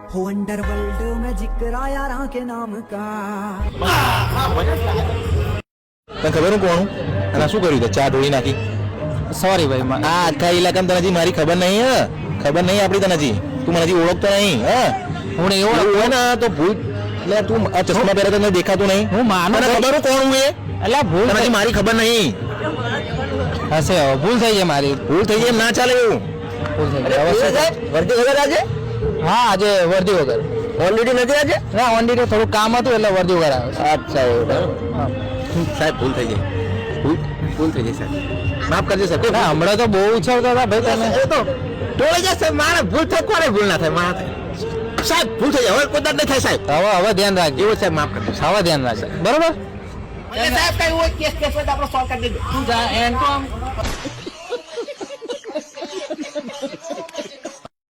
हो अंडरवर्ल्ड में जिक्र आया राह के नाम का તને ખબર હું કોણ અને શું કર્યું તે ચા ઢોળી નાખી સોરી ભાઈ આ આખા ઇલાકામાં તને હજી મારી ખબર નહીં હ ખબર નહીં આપણી તને હજી તું મને હજી ઓળખતો નહીં હા હું એવું એવું હોય ને તો ભૂલ એટલે તું આ ચશ્મા પહેરે તને દેખાતું નહીં હું માનું મને ખબર હું કોણ હું એ એટલે ભૂલ તને હજી મારી ખબર નહીં હશે હવે ભૂલ થઈ ગઈ મારી ભૂલ થઈ જાય એમ ના ચાલે એવું ભૂલ થઈ ગઈ હવે વર્દી વગર આજે હા આજે વર્દી વગર ઓલરેડી નથી આજે ના ઓનલી થોડું કામ હતું એટલે વર્દી વગર આવ્યો અચ્છા એવું સાહેબ ભૂલ થઈ ગઈ ભૂલ થઈ ગઈ સાહેબ માફ કરજો સાહેબ ના હમણાં તો બહુ ઉછળતા હતા ભાઈ તમે એ તો ટોળી જશે મારે ભૂલ થાય કોને ભૂલ ના થાય મારે સાહેબ ભૂલ થઈ જાય હવે કોઈ નહીં થાય સાહેબ હવે ધ્યાન રાખજો એવું સાહેબ માફ કરજો હવે ધ્યાન રાખજો બરોબર સાહેબ કઈ હોય કેસ હોય તો આપણે સોલ્વ કરી દેજો તું જા એન્ડ તો